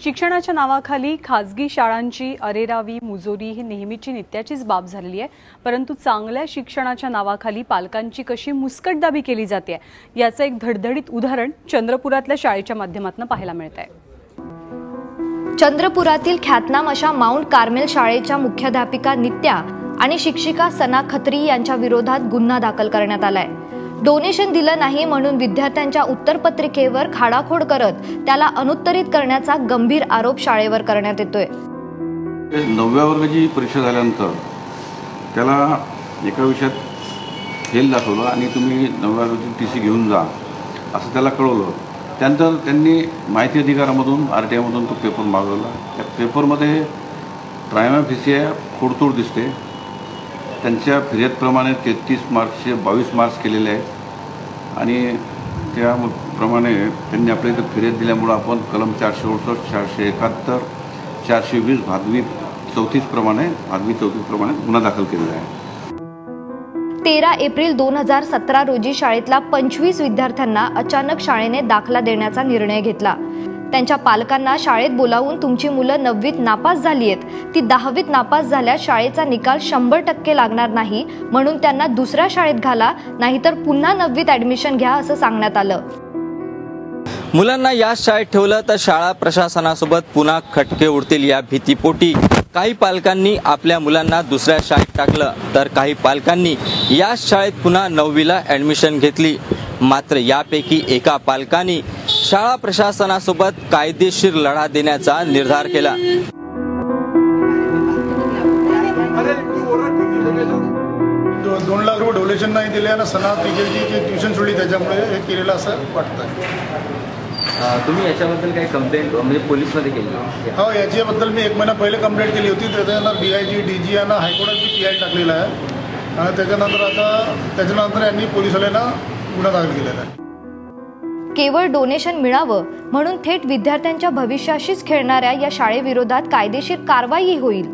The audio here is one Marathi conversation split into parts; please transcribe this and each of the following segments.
शिक्षणाच्या नावाखाली खासगी शाळांची अरेरावी मुजोरी ही नेहमीची नित्याचीच बाब झालेली आहे। परंतु चांगल्या शिक्षणाच्या नावाखाली पालकांची कशी मुस्कटदाबी केली जाते याचं एक धडधडीत उदाहरण चंद्रपुरातल्या शाळेच्या माध्यमातून पाहायला मिळतंय। चंद्रपुरातील ख्यातनाम अशा माउंट कार्मेल शाळेच्या मुख्याध्यापिका नित्या आणि शिक्षिका सना खत्री यांच्या विरोधात गुन्हा दाखल करण्यात आलाय। डोनेशन दिलं नाही म्हणून विद्यार्थ्यांच्या उत्तरपत्रिकेवर खाडाखोड करत त्याला अनुत्तरित करण्याचा गंभीर आरोप शाळेवर करण्यात येतोय। 9व्या वर्गाची परीक्षा झाल्यानंतर त्याला एका विषयात फेल दाखवलं आणि तुम्ही 9व्या वर्गाची टीसी घेऊन जा असं त्याला कळवलं। त्यानंतर त्यांनी माहिती अधिकारामधून RTIमधून तो पेपर मागवला। त्या पेपरमध्ये प्रायमा फेसिया खोडतोड दिसते। त्यांच्या फिर्यादप्रमाणे 33 मार्क्सचे 22 मार्क्स केलेले आहेत आणि त्याप्रमाणे त्यांनी आपल्या इथं फिर्याद दिल्यामुळं आपण कलम 468, 471, 420 भादवी 34 प्रमाणे गुन्हा दाखल केलेला आहे। 13 एप्रिल 2017 रोजी शाळेतल्या 25 विद्यार्थ्यांना अचानक शाळेने दाखला देण्याचा निर्णय घेतला। त्यांच्या पालकांना शाळेत बोलावून तुमची मुलं 9वीत नापास झाली आहेत, ती 10वीत नापास झाल्यास शाळेचा निकाल 100% लागणार नाही म्हणून त्यांना दुसऱ्या शाळेत घाला, नाहीतर पुन्हा 9वीत ॲडमिशन घ्या असं सांगण्यात आलं। मुलांना या शाळेत ठेवलं तर शाळा प्रशासनासोबत पुन्हा खटके उडतील या भीतीपोटी काही पालकांनी आपल्या मुलांना दुसऱ्या शाळेत टाकलं, तर काही पालकांनी या शाळेत पुन्हा 9वीला ॲडमिशन घेतली। मात्र यापैकी एका पालकांनी शाळा प्रशासनासोबत कायदेशीर लढा देण्याचा निर्धार केला। 2 लाख रुपये डोनेशन नाही दिले आणि सना टीचरची ट्युशन सोडली, त्याच्यामुळे हे केलेलं असं वाटतं। तुम्ही याच्याबद्दल काही कंप्लेंट म्हणजे पोलीसमध्ये केली? हो, याच्याबद्दल मी 1 महिना पहिले कंप्लेंट केली होती। त्याच्यानंतर DIG DG यांना हायकोर्टात PI टाकलेला आहे आणि त्याच्यानंतर यांनी पोलिसवाल्यांना गुन्हा दाखल केलेला आहे। केवळ डोनेशन मिळावं म्हणून थेट विद्यार्थ्यांच्या भविष्याशीच खेळणाऱ्या या शाळेविरोधात कायदेशीर कारवाई होईल।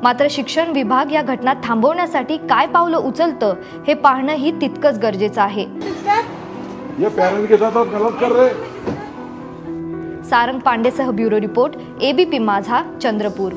मात्र शिक्षण विभाग या घटना थांबवण्यासाठी काय पावलं उचलतं हे पाहणंही तितकंच गरजेचं आहे। सारंग पांडेसह ब्युरो रिपोर्ट ABP माझा, चंद्रपूर।